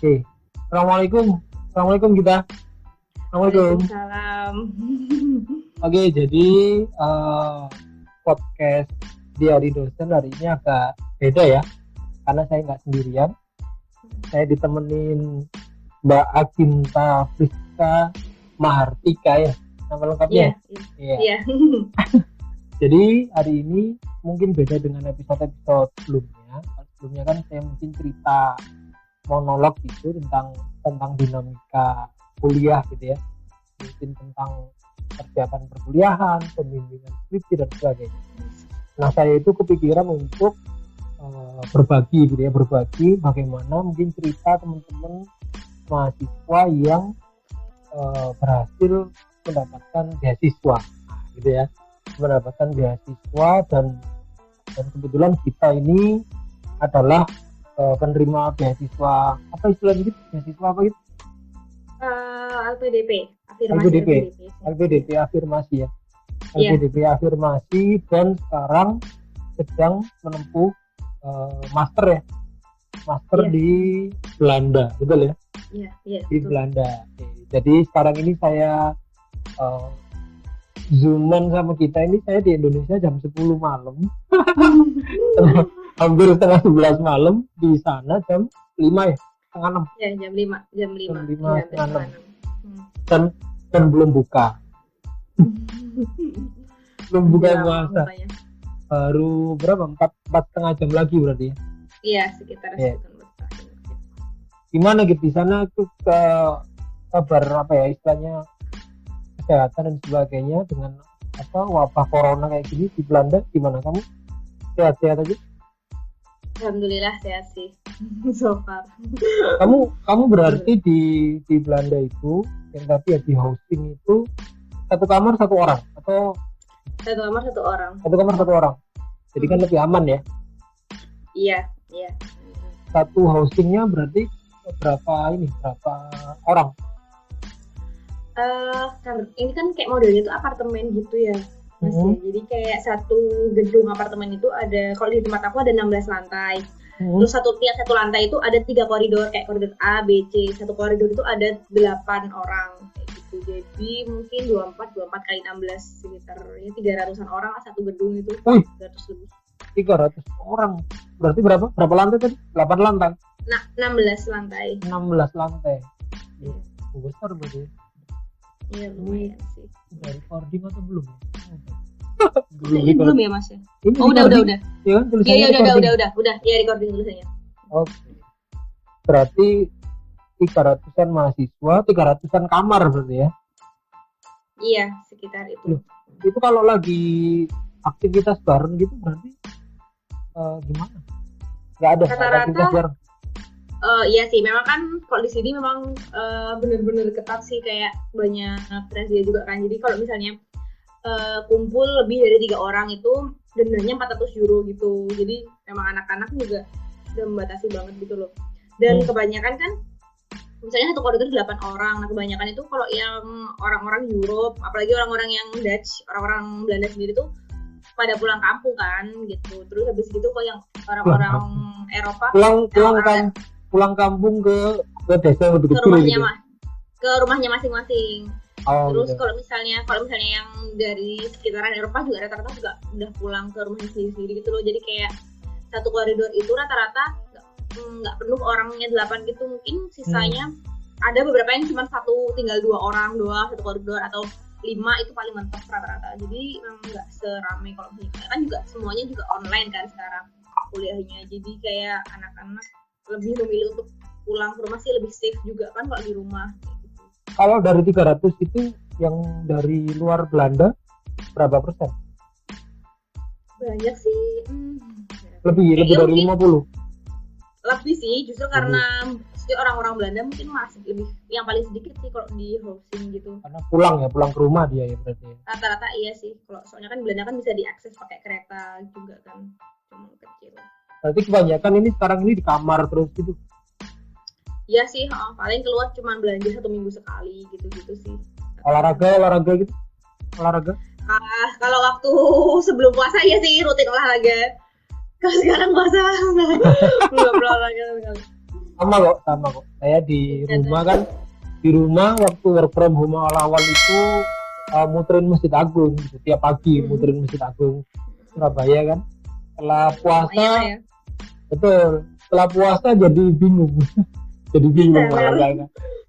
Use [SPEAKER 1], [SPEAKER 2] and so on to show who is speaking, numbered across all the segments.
[SPEAKER 1] Oke. Assalamualaikum kita. Assalamualaikum.
[SPEAKER 2] Waalaikumsalam.
[SPEAKER 1] Oke, jadi podcast di hari dosen hari ini agak beda ya, karena saya nggak sendirian. Saya ditemenin Mbak Aginta Friska Mahartika ya, nama lengkapnya.
[SPEAKER 2] Iya.
[SPEAKER 1] Jadi hari ini mungkin beda dengan episode sebelumnya. Sebelumnya kan saya mungkin cerita monolog gitu tentang dinamika kuliah gitu ya, mungkin tentang persiapan perkuliahan, pembimbingan skripsi dan sebagainya. Nah, saya itu kepikiran untuk berbagi bagaimana mungkin cerita teman-teman mahasiswa yang berhasil mendapatkan beasiswa, gitu ya, mendapatkan beasiswa dan kebetulan kita ini adalah penerima beasiswa apa istilahnya gitu, beasiswa apa gitu? LPDP afirmasi ya. LPDP afirmasi dan sekarang sedang menempuh master di Belanda, betul ya?
[SPEAKER 2] Iya.
[SPEAKER 1] Di Belanda. Jadi sekarang ini saya zooman sama kita ini, saya di Indonesia jam 10 malam. Hampir setengah 11 malam, di sana jam 5 ya, setengah 6.
[SPEAKER 2] Ya, jam 5
[SPEAKER 1] setengah 6. Dan belum buka. Belum buka puasa. Baru berapa? 4,5 jam lagi berarti ya?
[SPEAKER 2] Iya, sekitar sekitar.
[SPEAKER 1] Gimana gitu di sana tuh kabar apa ya istilahnya kesehatan dan sebagainya dengan wabah corona kayak gini di Belanda, gimana kamu? Sehat-sehat aja?
[SPEAKER 2] Alhamdulillah sehat sih. So far.
[SPEAKER 1] Kamu berarti di Belanda itu yang tadi ya di hosting itu satu kamar satu orang atau
[SPEAKER 2] satu kamar satu orang?
[SPEAKER 1] Satu kamar satu orang. Jadi kan lebih aman ya?
[SPEAKER 2] Iya.
[SPEAKER 1] Satu hostingnya berarti berapa orang?
[SPEAKER 2] Ini kan kayak modelnya tuh apartemen gitu ya. Jadi kayak satu gedung apartemen itu ada, kalau di tempat aku ada 16 lantai. Terus tiap satu lantai itu ada 3 koridor, kayak koridor A, B, C. Satu koridor itu ada 8 orang kayak gitu. Jadi mungkin 24 kali 16 sekitar ya 300-an orang lah satu gedung itu. 300 lebih.
[SPEAKER 1] 300 orang. Berarti berapa lantai tadi? 8 lantai.
[SPEAKER 2] Nah, 16 lantai.
[SPEAKER 1] 16 lantai. Iya. Besar berarti.
[SPEAKER 2] Iya, lumayan sih.
[SPEAKER 1] Udah recording atau belum?
[SPEAKER 2] Belum ya Mas ya? Udah.
[SPEAKER 1] Iya kan tulisannya.
[SPEAKER 2] Udah. Ya recording tulisannya.
[SPEAKER 1] Oke. Berarti 300-an mahasiswa, 300-an kamar berarti ya?
[SPEAKER 2] Iya, sekitar itu.
[SPEAKER 1] Itu kalau lagi aktivitas bareng gitu berarti gimana? Gak ada aktivitas bareng?
[SPEAKER 2] Iya sih, memang kan kalau di sini memang benar-benar ketat sih, kayak banyak razia juga kan. Jadi kalau misalnya kumpul lebih dari 3 orang itu dendanya 400 euro gitu. Jadi memang anak-anak juga udah membatasi banget gitu loh. Dan kebanyakan kan misalnya satu koridor 8 orang. Nah, kebanyakan itu kalau yang orang-orang Europe, apalagi orang-orang yang Dutch, orang-orang Belanda sendiri tuh pada pulang kampung kan gitu. Terus habis gitu kok yang orang-orang Eropa
[SPEAKER 1] pulang kampung ke desa yang lebih kecil gitu.
[SPEAKER 2] Ke rumahnya masing-masing. Terus
[SPEAKER 1] gitu.
[SPEAKER 2] kalau misalnya yang dari sekitaran Eropa juga rata-rata juga udah pulang ke rumahnya sendiri gitu loh. Jadi kayak satu koridor itu rata-rata nggak penuh orangnya 8 gitu. Mungkin sisanya ada beberapa yang cuma tinggal 2 orang doang satu koridor, atau 5 itu paling mentok rata-rata. Jadi memang nggak seramai kalau misalnya kan juga semuanya juga online kan sekarang kuliahnya. Jadi kayak anak-anak lebih memilih untuk pulang ke rumah sih, lebih safe juga kan kalau di rumah.
[SPEAKER 1] Kalau dari 300 itu yang dari luar Belanda berapa persen?
[SPEAKER 2] Banyak sih.
[SPEAKER 1] Lebih dari 50.
[SPEAKER 2] Lebih sih, justru karena orang-orang Belanda mungkin masih lebih, yang paling sedikit sih kalau di housing gitu.
[SPEAKER 1] Karena pulang ke rumah dia ya berarti.
[SPEAKER 2] Rata-rata iya sih. Kalau soalnya kan Belanda kan bisa diakses pakai kereta juga kan, cuma kecil.
[SPEAKER 1] Berarti kebanyakan ini sekarang ini di kamar terus gitu.
[SPEAKER 2] Iya sih, paling keluar cuma belanja 1 minggu sekali gitu sih.
[SPEAKER 1] Olahraga gitu?
[SPEAKER 2] Kalau waktu sebelum puasa ya sih rutin olahraga. Kalau sekarang puasa nggak olahraga sekali.
[SPEAKER 1] sama kok. Saya di rumah waktu work from home awal-awal itu muterin Masjid Agung gitu. Tiap pagi muterin Masjid Agung Surabaya kan. Setelah puasa,
[SPEAKER 2] Ya.
[SPEAKER 1] betul. Setelah puasa jadi bingung, jadi bingung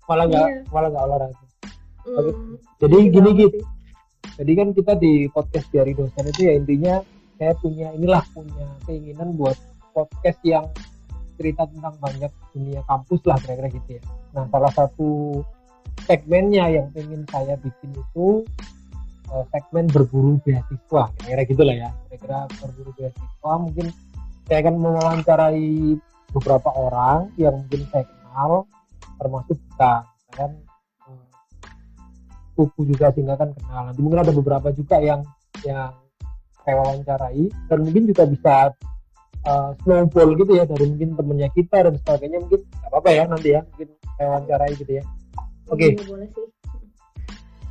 [SPEAKER 1] malah nggak olahraga. Jadi gini gitu. Jadi kan kita di podcast Diari Dosen itu ya intinya saya punya keinginan buat podcast yang cerita tentang banyak dunia kampus lah kira-kira gitu ya. Nah salah satu segmennya yang ingin saya bikin itu segmen berburu beasiswa kira-kira gitulah ya. Kira-kira berburu beasiswa mungkin saya akan mewawancarai beberapa orang yang mungkin saya kenal termasuk kita kan kuku juga sehingga kan kenal. Nanti mungkin ada beberapa juga yang saya wawancarai dan mungkin juga bisa snowball gitu ya dari mungkin temennya kita dan sebagainya, mungkin nggak apa-apa ya nanti ya mungkin saya wawancarai gitu ya. Oke.
[SPEAKER 2] Boleh sih.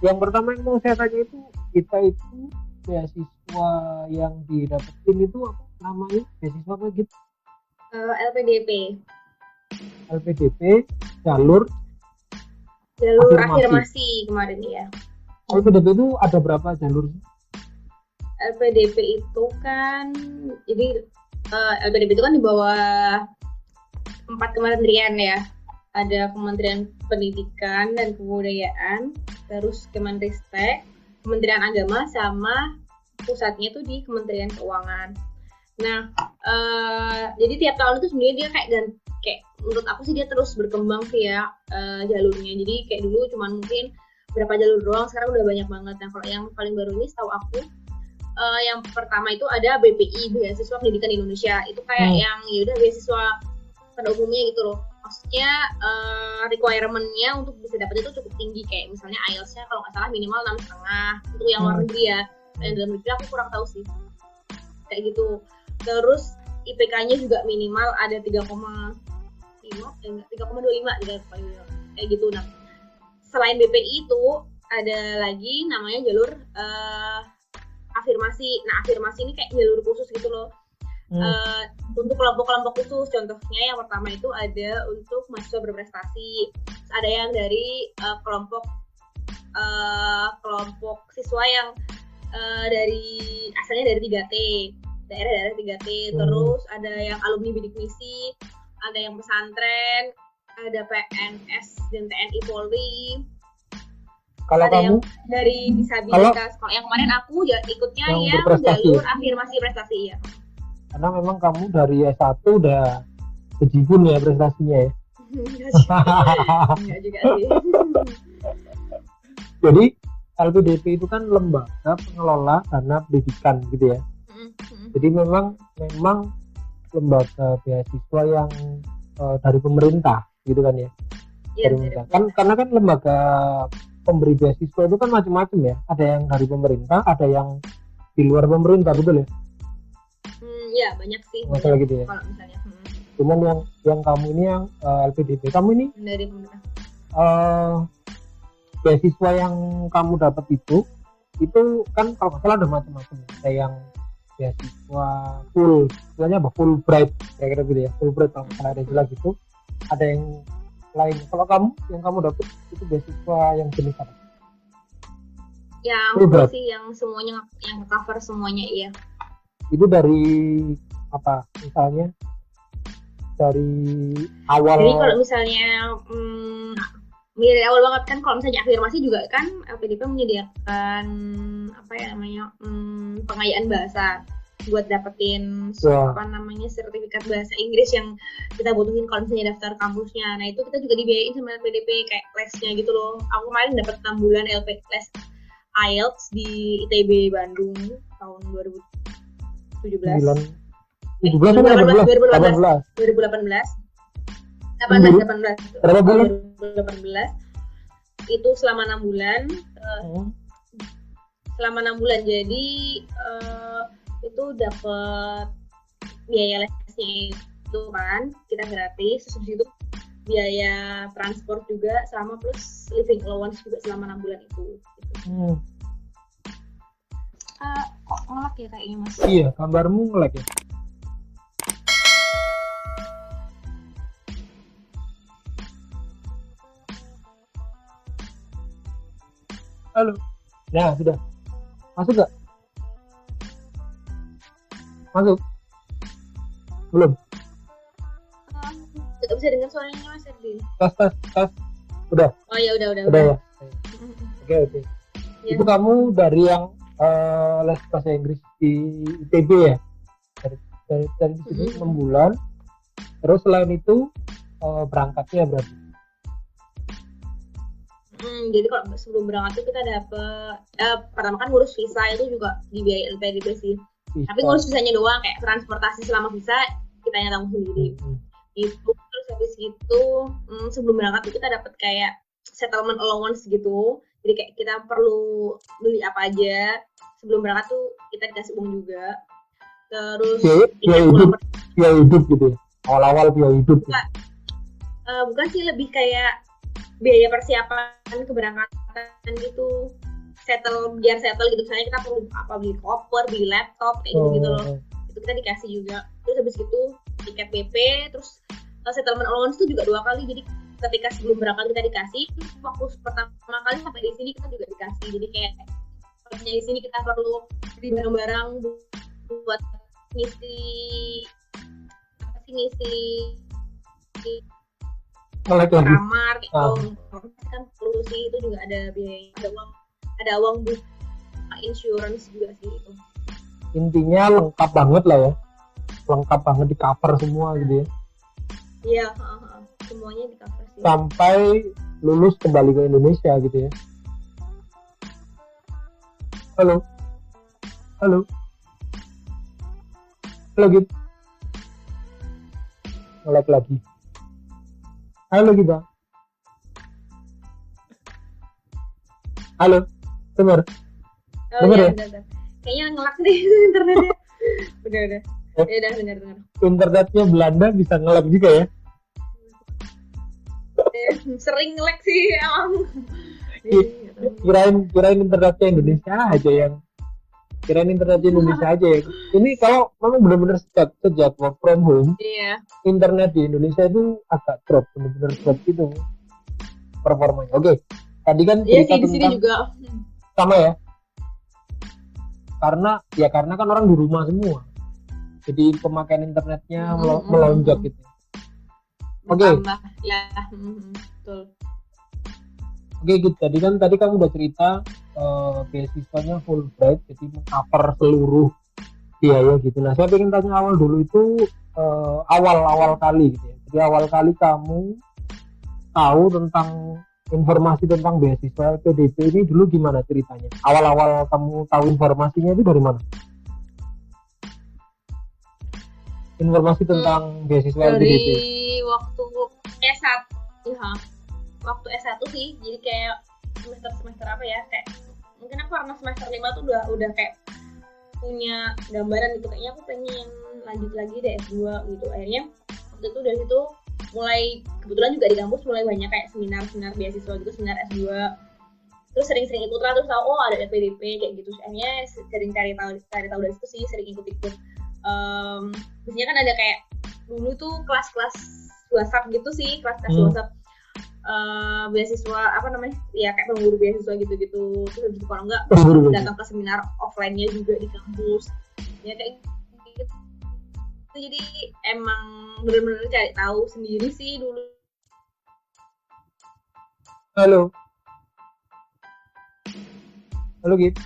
[SPEAKER 1] Yang pertama yang mau saya tanya itu kita itu beasiswa yang didapetin itu apa namanya, beasiswa apa gitu?
[SPEAKER 2] LPDP.
[SPEAKER 1] jalur
[SPEAKER 2] afirmasi kemarin ya.
[SPEAKER 1] LPDP itu ada berapa jalur?
[SPEAKER 2] LPDP itu kan jadi LPDP itu kan di bawah 4 kementerian ya. Ada Kementerian Pendidikan dan Kebudayaan, terus Kemenristek, Kementerian Agama, sama pusatnya itu di Kementerian Keuangan. Nah, jadi tiap tahun itu sebenarnya dia kayak menurut aku sih dia terus berkembang sih ya jalurnya. Jadi kayak dulu cuman mungkin berapa jalur doang, sekarang udah banyak banget. Nah, kalau yang paling baru ini setahu aku yang pertama itu ada BPI, Beasiswa Pendidikan Indonesia. Itu kayak yang ya udah beasiswa pada umumnya gitu loh. Maksudnya requirement-nya untuk bisa dapat itu cukup tinggi, kayak misalnya IELTS-nya kalau nggak salah minimal 6,5 untuk yang luar negeri ya. Yang dalam negeri aku kurang tahu sih. Kayak gitu. Terus IPK-nya juga minimal ada 3,25 kayak gitu. Nah, selain BPI itu ada lagi namanya jalur afirmasi. Nah, afirmasi ini kayak jalur khusus gitu loh. Untuk kelompok-kelompok khusus, contohnya yang pertama itu ada untuk mahasiswa berprestasi. Ada yang dari kelompok siswa yang asalnya dari 3T, daerah 3T. Terus ada yang alumni bidik misi, ada yang pesantren, ada PNS dan TNI Polri.
[SPEAKER 1] Kalau
[SPEAKER 2] ada
[SPEAKER 1] kamu
[SPEAKER 2] yang dari disabilitas. Kalau yang kemarin aku ikutnya yang jalur afirmasi prestasi ya.
[SPEAKER 1] Karena memang kamu dari S1 udah kejibun ya prestasinya ya.
[SPEAKER 2] Enggak juga sih.
[SPEAKER 1] Jadi LPDP itu kan lembaga pengelola dana pendidikan gitu ya. Jadi memang lembaga beasiswa yang dari pemerintah gitu kan ya. Dari pemerintah. Kan karena kan lembaga pemberi beasiswa itu kan macam-macam ya. Ada yang dari pemerintah, ada yang di luar pemerintah, betul ya?
[SPEAKER 2] Ya banyak sih.
[SPEAKER 1] Masalah gitu ya.
[SPEAKER 2] Kalau misalnya.
[SPEAKER 1] Cuman yang kamu ini yang LPDP, kamu ini
[SPEAKER 2] dari pemerintah.
[SPEAKER 1] Beasiswa yang kamu dapat itu kan kalau nggak salah ada macam-macam. Ada yang beasiswa full, istilahnya apa? Fulbright, kayak gitu ya. Fulbright kalau nggak salah ada jelas gitu. Ada yang lain. Kalau yang kamu dapat itu beasiswa yang jenis apa?
[SPEAKER 2] Yang full sih, yang semuanya, yang cover semuanya iya.
[SPEAKER 1] Itu dari apa misalnya dari awal?
[SPEAKER 2] Jadi kalau misalnya dari awal banget kan, kalau misalnya afirmasi juga kan LPDP menyediakan apa ya namanya pengayaan bahasa buat dapetin sertifikat bahasa Inggris yang kita butuhin kalau misalnya daftar kampusnya. Nah itu kita juga dibiayain sama LPDP kayak lesnya gitu loh. Aku kemarin dapat 6 bulan les IELTS di ITB Bandung tahun 2018 itu selama 6 bulan. Selama 6 bulan jadi itu dapat biaya lesnya itu kan kita gratis, terus itu biaya transport juga sama plus living allowance juga selama 6 bulan itu gitu. Kok ngelak ya kayaknya Mas?
[SPEAKER 1] Iya, gambarmu ngelak ya. Halo. Nah, sudah. Masuk nggak? Masuk? Belum?
[SPEAKER 2] Nggak bisa dengar suaranya Mas Erdi.
[SPEAKER 1] Tes. Udah?
[SPEAKER 2] Oh ya udah.
[SPEAKER 1] Udah ya? Oke.
[SPEAKER 2] Ya.
[SPEAKER 1] Itu kamu dari yang les bahasa Inggris di ITB ya? Dari sini 6 bulan. Terus selain itu berangkatnya berarti?
[SPEAKER 2] Jadi kalau sebelum berangkat itu kita dapat pertama kan ngurus visa itu juga dibiayain LPDP sih. Visa. Tapi ngurus visanya doang, kayak transportasi selama visa kita yang tanggung sendiri. Itu terus habis itu sebelum berangkat itu kita dapat kayak settlement allowance gitu. Jadi kayak kita perlu beli apa aja sebelum berangkat tuh kita dikasih uang juga. Terus
[SPEAKER 1] biaya hidup gitu ya. Awal-awal biaya hidup.
[SPEAKER 2] Bukan sih, lebih kayak biaya persiapan keberangkatan gitu, biar settle gitu. Misalnya kita perlu apa, beli koper, beli laptop kayak gitu loh. Itu kita dikasih juga. Terus habis itu tiket PP, terus settlement allowance itu juga 2 kali. Jadi ketika sebelum berangkat kita dikasih, waktu pertama kali sampai di sini kita juga dikasih. Jadi kayak di sini kita perlu beli barang-barang buat ngisi kamar gitu. Kan perlu sih, itu juga ada biaya, ada uang buat insurance juga sih itu.
[SPEAKER 1] Intinya lengkap banget lah ya, lengkap banget, di cover semua gitu ya.
[SPEAKER 2] Iya, semuanya di cover sih.
[SPEAKER 1] Sampai lulus kembali ke Indonesia gitu ya. Halo gitu. Nge-lag lagi. Halo kita. Halo, dengar?
[SPEAKER 2] Dengar ya? Kayaknya nge-lag nih internetnya. Udah. Ya udah, dengar.
[SPEAKER 1] Internetnya Belanda bisa nge-lag juga ya?
[SPEAKER 2] Sering nge-lag sih emang.
[SPEAKER 1] Kirain internetnya Indonesia aja yang. Ini kalau memang benar-benar sejak work from home, internet di Indonesia itu agak benar-benar drop gitu performanya. Oke. Tadi kan cerita
[SPEAKER 2] di sini juga
[SPEAKER 1] sama ya. Karena kan orang di rumah semua. Jadi pemakaian internetnya melonjak gitu. Oke.
[SPEAKER 2] Ya, betul.
[SPEAKER 1] Oke, gitu. Tadi kamu udah cerita beasiswanya Fulbright, jadi meng-cover seluruh biaya gitu. Nah, saya pengen tanya awal dulu itu awal kali gitu ya. Jadi awal kali kamu tahu tentang informasi tentang beasiswa LPDP ini dulu gimana ceritanya? Awal-awal kamu tahu informasinya itu dari mana? Informasi tentang beasiswa LPDP.
[SPEAKER 2] Dari waktu waktu S1 sih. Jadi kayak semester apa ya, kayak mungkin aku karena semester 5 tuh udah kayak punya gambaran gitu, kayaknya aku pengen lanjut lagi deh S2 gitu. Akhirnya waktu itu dari situ mulai, kebetulan juga di kampus mulai banyak kayak seminar beasiswa gitu, seminar S2. Terus sering ikut lah, terus tahu ada LPDP kayak gitu. Akhirnya sering cari tahu dari situ sih, sering ikut-ikut. Biasanya kan ada kayak dulu tuh kelas-kelas WhatsApp gitu sih, kelas-kelas WhatsApp beasiswa apa namanya ya, kayak pengurus beasiswa gitu-gitu. Terus kalau enggak datang ke seminar offline-nya juga di kampus ya kayak gitu. Jadi emang benar-benar cari tahu sendiri sih dulu.
[SPEAKER 1] Halo Git.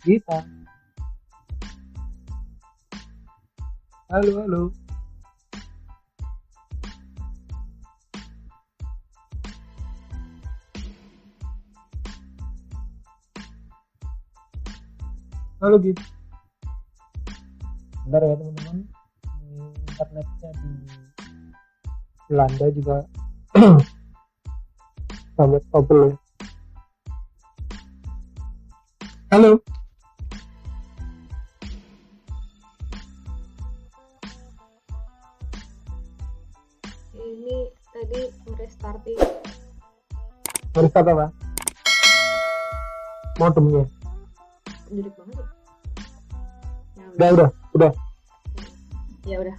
[SPEAKER 1] Gita. Halo. Halo Git. Bentar ya teman-teman, internetnya di Belanda juga sangat trouble ya. Halo.
[SPEAKER 2] Ini tadi restart
[SPEAKER 1] apa? Modemnya.
[SPEAKER 2] Jelek banget ya.
[SPEAKER 1] Udah.
[SPEAKER 2] Ya udah.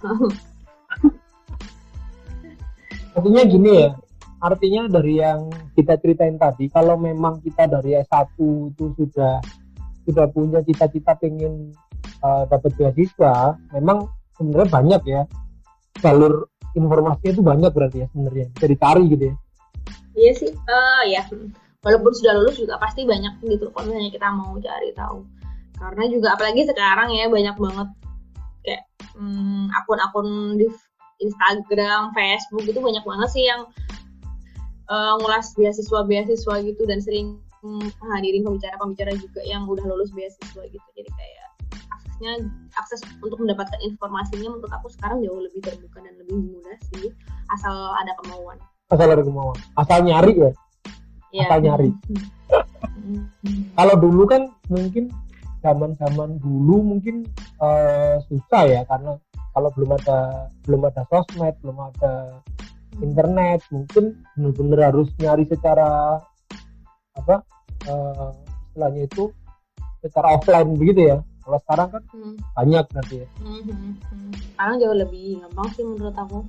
[SPEAKER 1] Artinya gini ya, artinya dari yang kita ceritain tadi, kalau memang kita dari S1 itu sudah punya cita-cita pengen dapat beasiswa, memang sebenarnya banyak ya jalur informasinya itu banyak berarti ya sebenarnya bisa dicari gitu ya.
[SPEAKER 2] Iya sih, ya. Walaupun sudah lulus juga pasti banyak gitu kalau misalnya kita mau cari tahu. Karena juga apalagi sekarang ya banyak banget kayak akun-akun di Instagram, Facebook itu banyak banget sih yang ngulas beasiswa gitu dan sering hadirin pembicara-pembicara juga yang udah lulus beasiswa gitu. Jadi kayak akses untuk mendapatkan informasinya menurut aku sekarang jauh lebih terbuka dan lebih mudah sih asal ada kemauan.
[SPEAKER 1] Asal ada kemauan, asal nyari ya. Asal nyari. Kalau dulu kan mungkin zaman dulu mungkin susah ya, karena kalau belum ada sosmed, belum ada internet, mungkin benar-benar harus nyari secara istilahnya itu secara offline begitu ya. Kalau sekarang kan banyak berarti ya.
[SPEAKER 2] Sekarang jauh lebih gampang sih menurut aku.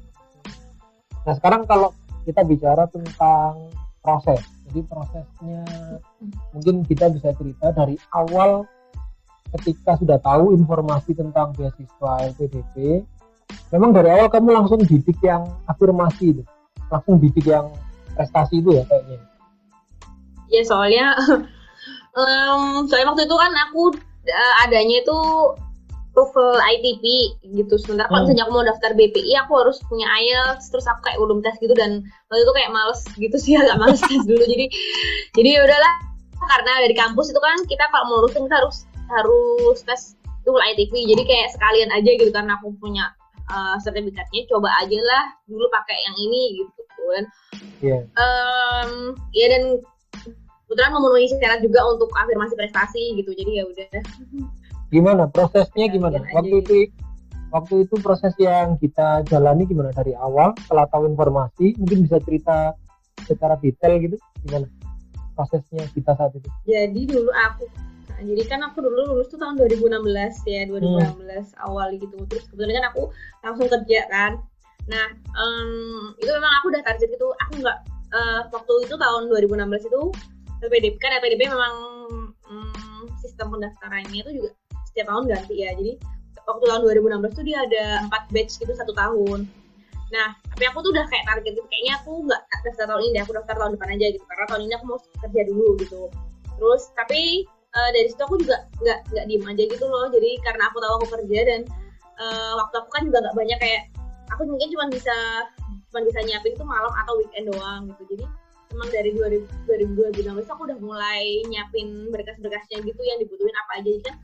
[SPEAKER 1] Nah sekarang kalau kita bicara tentang proses, jadi prosesnya mungkin kita bisa cerita dari awal ketika sudah tahu informasi tentang beasiswa LPDP, memang dari awal kamu langsung bidik yang afirmasi itu, langsung bidik yang prestasi itu ya kayaknya.
[SPEAKER 2] Ya soalnya waktu itu kan aku adanya itu TOEFL ITP gitu. Sementara kalau misalnya aku mau daftar BPI aku harus punya IELTS, terus aku kayak belum tes gitu, dan waktu itu kayak males gitu sih, agak males tes dulu. Jadi ya udahlah, karena dari kampus itu kan kita kalau mau lulus kita harus tes TOEFL ITP. Jadi kayak sekalian aja gitu, karena aku punya sertifikatnya, coba aja lah dulu pakai yang ini gitu kan. Ya dan kebetulan memenuhi syarat juga untuk afirmasi prestasi gitu, jadi ya udah.
[SPEAKER 1] Gimana prosesnya, gimana waktu itu proses yang kita jalani gimana dari awal setelah tahu informasi? Mungkin bisa cerita secara detail gitu gimana prosesnya kita saat itu.
[SPEAKER 2] Jadi kan aku dulu lulus tuh tahun 2016 ya, 2016 awal gitu. Terus kebetulan kan aku langsung kerja kan. Nah itu memang aku udah target gitu. Aku nggak waktu itu tahun 2016 itu LPDP memang sistem pendaftarannya itu juga setiap tahun ganti ya. Jadi waktu tahun 2016 tuh dia ada 4 batch gitu 1 tahun. Nah, tapi aku tuh udah kayak target gitu, kayaknya aku nggak daftar tahun ini deh, aku daftar tahun depan aja gitu, karena tahun ini aku mau kerja dulu gitu. Terus tapi dari situ aku juga nggak diem aja gitu loh. Jadi karena aku tahu aku kerja dan waktu aku kan juga nggak banyak, kayak aku mungkin cuma bisa nyiapin tuh malam atau weekend doang gitu. Jadi emang dari 2016 aku udah mulai nyiapin berkas-berkasnya gitu yang dibutuhin apa aja. Jadi kan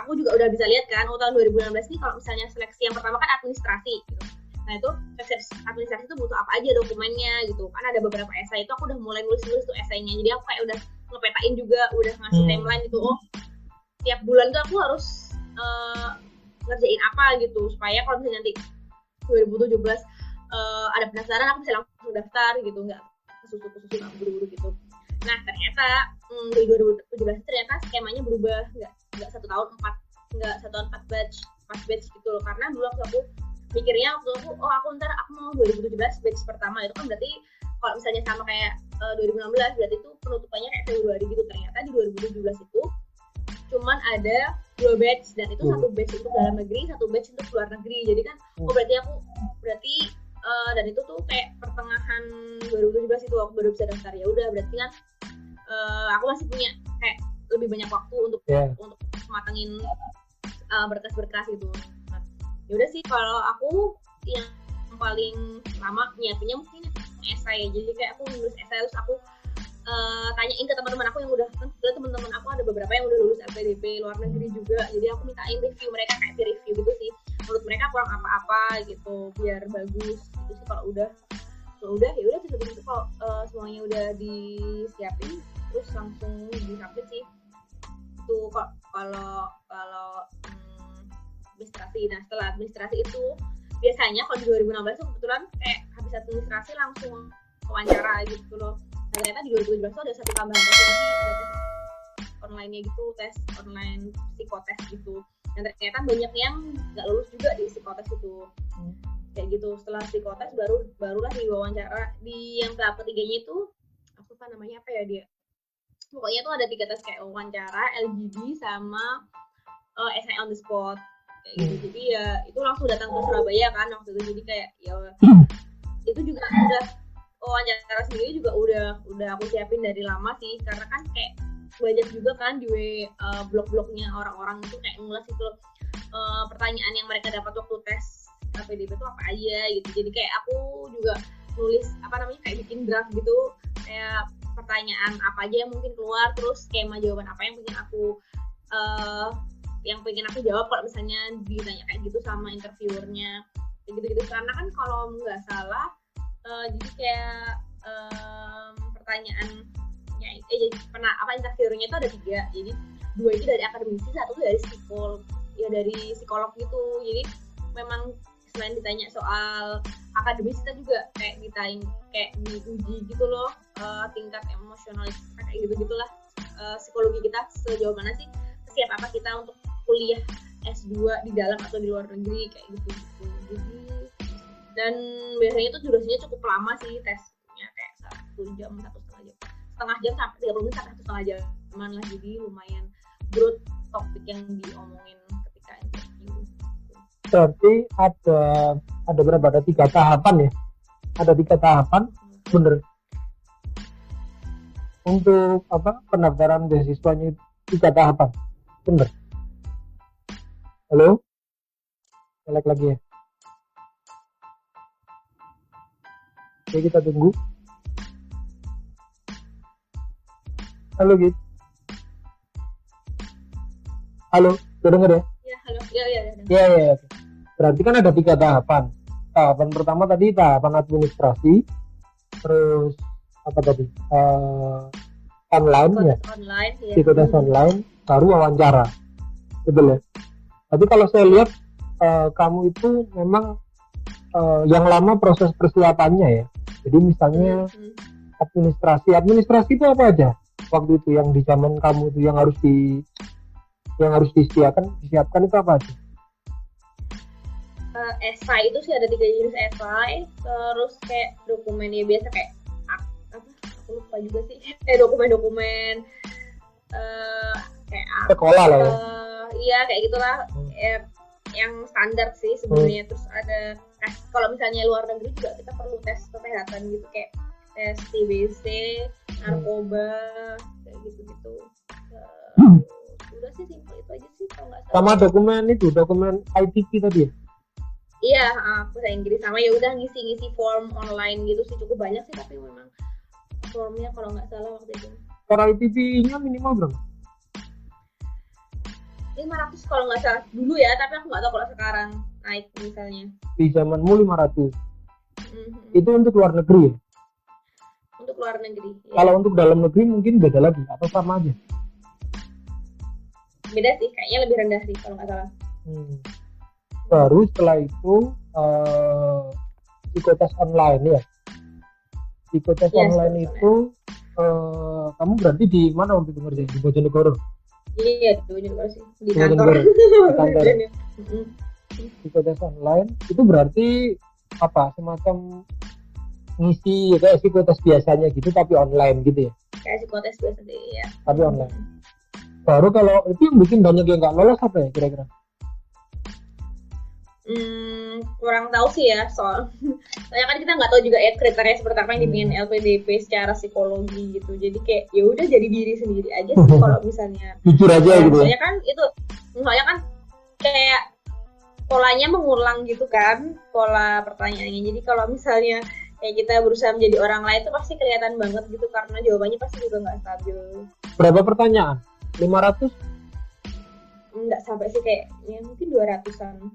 [SPEAKER 2] aku juga udah bisa lihat kan, tahun 2016 ini kalau misalnya seleksi yang pertama kan administrasi gitu. Nah itu administrasi itu butuh apa aja dokumennya gitu. Kan ada beberapa esai, itu aku udah mulai nulis tuh esainya. Jadi aku kayak udah ngepetain juga, udah ngasih timeline gitu. Oh tiap bulan tuh aku harus ngerjain apa gitu, supaya kalau misalnya nanti 2017 ada pendaftaran aku bisa langsung daftar gitu, nggak kesusu buru-buru gitu. Nah ternyata di 2017 ternyata skemanya berubah, nggak 1 tahun 4 batch gitu loh. Karena dulu aku mikirnya waktu aku ntar aku mau 2017 batch pertama, itu kan berarti kalau misalnya sama kayak 2016 berarti itu penutupannya kayak Februari gitu. Ternyata di 2017 itu cuman ada 2 batch, dan itu 1 batch untuk dalam negeri, 1 batch untuk luar negeri. Jadi kan berarti dan itu tuh kayak pertengahan 2017 itu aku baru bisa daftar. Ya udah berarti kan aku masih punya kayak lebih banyak waktu untuk matengin berkas-berkas gitu. Nah, yaudah sih kalau aku yang paling lama nyiapinnya mungkin esai. Jadi kayak aku nulis esai, terus aku tanyain ke teman-teman aku yang udah, kan teman-teman aku ada beberapa yang udah lulus LPDP luar negeri juga. Jadi aku mintain review mereka, kayak review gitu sih, menurut mereka kurang apa-apa gitu biar bagus gitu sih. Kalau udah ya udah terus itu kalau semuanya udah disiapin terus langsung disubmit sih. Itu kok kalau administrasi. Nah setelah administrasi itu biasanya kalau di 2016 itu kebetulan kayak habis administrasi langsung wawancara gitu loh. Nah, ternyata di 2017 itu ada 1 tambahan tes online-nya gitu, tes online psikotes gitu. Dan ternyata banyak yang nggak lulus juga di psikotes itu. kayak gitu. Setelah psikotes barulah diwawancara. Di yang tahap ketiganya itu apa namanya, apa ya dia, pokoknya tuh ada 3 tes kayak wawancara, LGD, sama essay on the spot kayak gitu. Jadi ya itu langsung datang ke Surabaya kan waktu itu, jadi kayak ya itu juga udah wawancara sendiri juga udah aku siapin dari lama sih, karena kan kayak banyak juga kan di blog-blognya orang-orang itu kayak ngulas itu pertanyaan yang mereka dapat waktu tes PDP itu apa aja gitu. Jadi kayak aku juga nulis apa namanya, kayak bikin draft gitu, kayak pertanyaan apa aja yang mungkin keluar, terus skema jawaban apa yang pengen aku jawab kalau misalnya ditanya kayak gitu sama interviewernya kayak gitu-gitu. Karena kan kalau nggak salah jadi kayak pertanyaannya interviewernya itu ada 3, jadi 2 itu dari akademisi, 1 dari psikolog gitu. Jadi memang selain ditanya soal akademis, kita juga kayak ditanya, kayak diuji gitu loh tingkat emosional kayak gitu-gitulah, psikologi kita sejauh mana sih, siap apa kita untuk kuliah S2 di dalam atau di luar negeri kayak gitu-gitu. Jadi dan biasanya itu durasinya cukup lama sih tesnya, kayak 1 jam, 1,5 jam sampai 30 menit sampai 1,5 jaman lah. Jadi lumayan broad topik yang diomongin ketika interview.
[SPEAKER 1] Berarti ada berapa? Ada 3 tahapan ya? Ada 3 tahapan, bener? Untuk pendaftaran beasiswanya 3 tahapan, bener? Halo? Selek lagi ya? Oke, kita tunggu. Halo Git. Halo, udah denger ya?
[SPEAKER 2] Ya, halo. Ya.
[SPEAKER 1] Ya. Berarti kan ada 3 tahapan. Tahapan pertama tadi tahapan administrasi, terus apa tadi? Online ya?
[SPEAKER 2] Online, ya.
[SPEAKER 1] Psikotes online, baru wawancara. Betul ya? Tapi kalau saya lihat kamu itu memang yang lama proses persiapannya ya. Jadi misalnya administrasi itu apa aja waktu itu yang di zaman kamu itu yang harus disiapkan itu apa aja?
[SPEAKER 2] Esai itu sih ada 3 jenis esai, terus kayak dokumennya biasa kayak aku lupa juga sih, dokumen kayak
[SPEAKER 1] sekolah lah ya.
[SPEAKER 2] Iya kayak gitulah, yang standar sih sebenarnya. Terus ada kalau misalnya luar negeri juga kita perlu tes kesehatan gitu, kayak tes TBC, narkoba kayak gitu-gitu. Udah sih simpel itu aja sih kalau nggak salah.
[SPEAKER 1] Sama dokumen ITP tadi ya?
[SPEAKER 2] Iya, bahasa Inggris sama. Ya udah ngisi form online gitu sih, cukup banyak sih, tapi memang formnya kalau nggak salah waktu itu.
[SPEAKER 1] Kalau ITP-nya minimal berapa?
[SPEAKER 2] 500 kalau nggak salah dulu ya, tapi aku nggak tahu kalau sekarang naik misalnya.
[SPEAKER 1] Di zamanmu 500. Itu untuk luar negeri ya?
[SPEAKER 2] Untuk luar negeri. Ya.
[SPEAKER 1] Kalau untuk dalam negeri mungkin beda lagi atau sama aja?
[SPEAKER 2] Beda sih, kayaknya lebih rendah sih kalau nggak salah.
[SPEAKER 1] Baru setelah itu psikotes online ya. Psikotes online itu kamu berarti di mana waktu itu ngerjain? Di Bojonegoro?
[SPEAKER 2] Iya, di kantor.
[SPEAKER 1] Psikotes online itu berarti apa? Semacam ngisi kayak psikotes biasanya gitu tapi online gitu ya?
[SPEAKER 2] Kayak psikotes biasa deh ya.
[SPEAKER 1] Tapi online. Baru kalau itu yang bikin banyak yang nggak lolos apa ya kira-kira?
[SPEAKER 2] Kurang tahu sih ya, soalnya kan kita nggak tahu juga ya kriteria seperti apa yang dipingin LPDP secara psikologi gitu. Jadi kayak ya udah jadi diri sendiri aja sih kalau misalnya
[SPEAKER 1] jujur aja gitu.
[SPEAKER 2] Soalnya kan kayak polanya mengulang gitu kan, pola pertanyaannya. Jadi kalau misalnya kayak kita berusaha menjadi orang lain itu pasti kelihatan banget gitu, karena jawabannya pasti juga nggak stabil.
[SPEAKER 1] Berapa pertanyaan? 500?
[SPEAKER 2] Nggak sampai sih, kayak ya mungkin 200-an.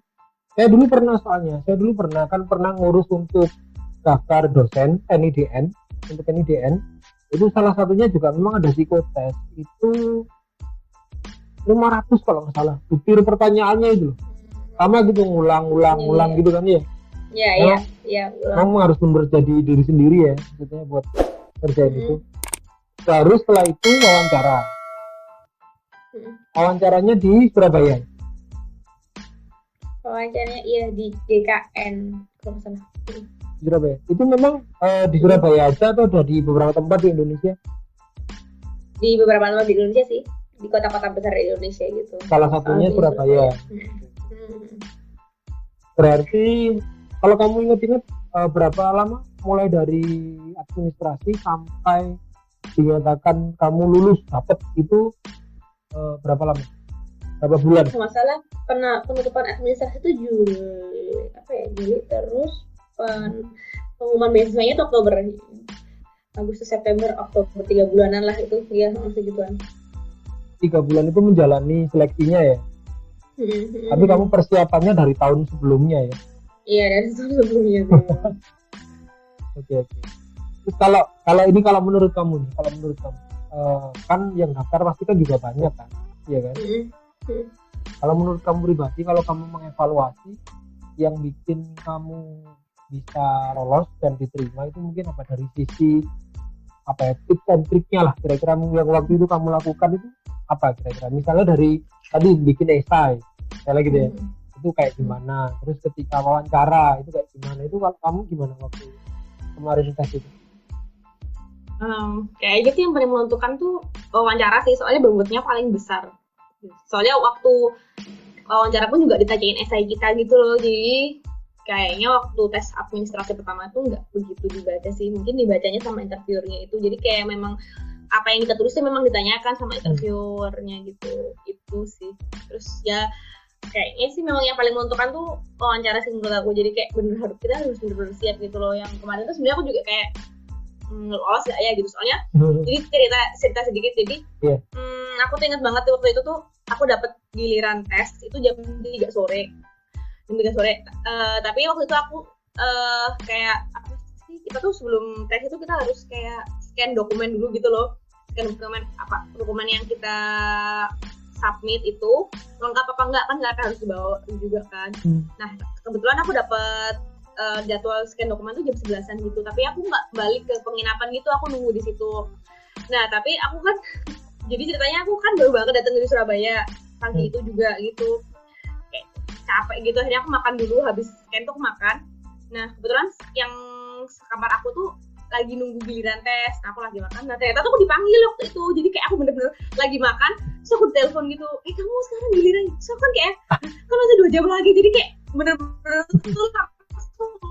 [SPEAKER 1] Saya dulu pernah ngurus untuk daftar dosen NIDN, untuk NIDN itu salah satunya juga memang ada psikotes, itu 500 kalau nggak salah, butir pertanyaannya itu sama gitu, ngulang gitu kan ya.
[SPEAKER 2] Iya.
[SPEAKER 1] Kamu harus menjadi diri sendiri ya, maksudnya buat kerjaan itu. Baru setelah itu wawancaranya di Surabaya.
[SPEAKER 2] Wawancaranya iya di GKN. kalau ke sana.
[SPEAKER 1] Di Surabaya. Itu memang di Surabaya aja atau ada di beberapa tempat di Indonesia?
[SPEAKER 2] Di beberapa tempat di Indonesia sih, di kota-kota besar di Indonesia gitu.
[SPEAKER 1] Salah satunya Surabaya. Berarti kalau kamu ingat-ingat berapa lama mulai dari administrasi sampai dinyatakan kamu lulus dapat itu berapa lama? Berapa bulan?
[SPEAKER 2] Masalah penutupan administrasi itu Juli terus pengumuman beasiswanya itu Oktober, Agustus, September, Oktober, 3 bulanan lah itu ya, segituan.
[SPEAKER 1] 3 bulan itu menjalani seleksinya ya. Tapi kamu persiapannya dari tahun sebelumnya ya?
[SPEAKER 2] Iya, dari tahun sebelumnya sih.
[SPEAKER 1] Oke. Terus kalau menurut kamu nih, kan yang daftar pasti kan juga banyak kan, iya kan? Kalau menurut kamu pribadi, kalau kamu mengevaluasi yang bikin kamu bisa lolos dan diterima itu mungkin apa, dari sisi apa ya, tips dan triknya lah kira-kira yang waktu itu kamu lakukan itu apa kira-kira? Misalnya dari tadi bikin esai, misalnya gitu ya, itu kayak gimana? Terus ketika wawancara itu kayak gimana? Itu kalau kamu gimana waktu kemarin tes itu?
[SPEAKER 2] Kayak gitu yang paling menentukan tuh wawancara sih, soalnya bobotnya paling besar. Soalnya waktu wawancara pun juga ditanyain esai kita gitu loh, jadi kayaknya waktu tes administrasi pertama tuh nggak begitu dibaca sih, mungkin dibacanya sama interviewernya itu, jadi kayak memang apa yang kita tulis memang ditanyakan sama interviewernya gitu, itu sih. Terus ya kayaknya sih memang yang paling menentukan tuh wawancara sih menurut aku, jadi kayak kita harus bener-bener siap gitu loh. Yang kemarin tuh sebenarnya aku juga kayak lolos gak ya gitu, soalnya jadi cerita sedikit, jadi aku tuh inget banget waktu itu tuh aku dapet giliran tes itu jam 3 sore. Tapi waktu itu aku kayak apa sih, kita tuh sebelum tes itu kita harus kayak scan dokumen dulu gitu loh, dokumen yang kita submit itu lengkap apa enggak, kan nggak harus dibawa juga kan. Nah kebetulan aku dapet jadwal scan dokumen tuh jam 11-an gitu, tapi aku nggak balik ke penginapan gitu, aku nunggu di situ. Nah tapi aku kan jadi ceritanya aku kan baru banget datang dari Surabaya pagi itu juga gitu, kayak capek gitu, akhirnya aku makan dulu, habis scan tuh aku makan. Nah kebetulan yang kamar aku tuh lagi nunggu giliran tes, nah aku lagi makan, nah ternyata tuh aku dipanggil waktu itu, jadi kayak aku bener-bener lagi makan, terus aku telepon gitu, kamu sekarang giliran, so kan kayak kan masih 2 jam lagi, jadi kayak bener-bener tuh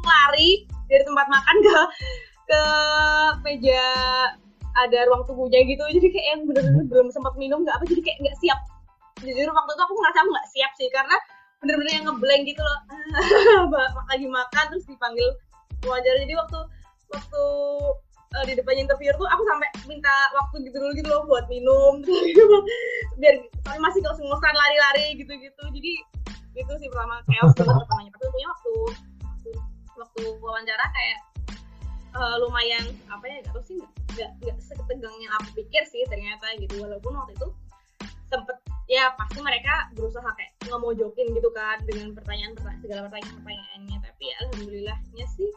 [SPEAKER 2] lari dari tempat makan ke meja ada ruang tunggunya gitu, jadi kayak yang bener-bener belum sempat minum nggak apa, jadi kayak nggak siap. Jujur waktu itu aku ngerasa aku nggak siap sih, karena bener-bener yang ngeblank gitu loh. Lagi makan terus dipanggil wawancara, jadi waktu di depan interviewer tuh aku sampai minta waktu gitu loh buat minum biar masih ngos-ngosan lari-lari gitu-gitu. Jadi itu sih pertama chaos pertamanya. Tapi untungnya waktu wawancara kayak lumayan apa ya, nggak tahu sih, nggak setegang yang aku pikir sih ternyata gitu, walaupun waktu itu sempet ya pasti mereka berusaha kayak ngemojokin gitu kan dengan segala pertanyaannya, tapi alhamdulillahnya sih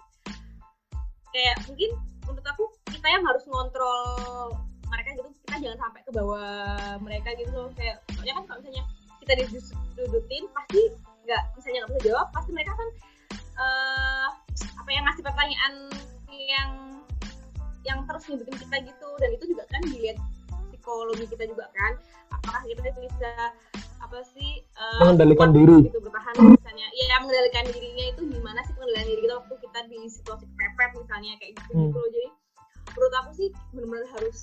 [SPEAKER 2] kayak mungkin menurut aku kita yang harus ngontrol mereka gitu, kita jangan sampai ke bawah mereka gitu loh. Kayak soalnya kan kalau misalnya kita didudutin pasti nggak bisa jawab, pasti mereka kan ngasih pertanyaan yang terus nyebutin kita gitu, dan itu juga kan dilihat psikologi kita juga kan, apakah kita bisa
[SPEAKER 1] mengendalikan diri
[SPEAKER 2] gitu, bertahan misalnya, ya mengendalikan dirinya itu gimana sih pengendalian diri kita waktu kita di situasi kepepet misalnya kayak gitu loh. Jadi menurut aku sih benar-benar harus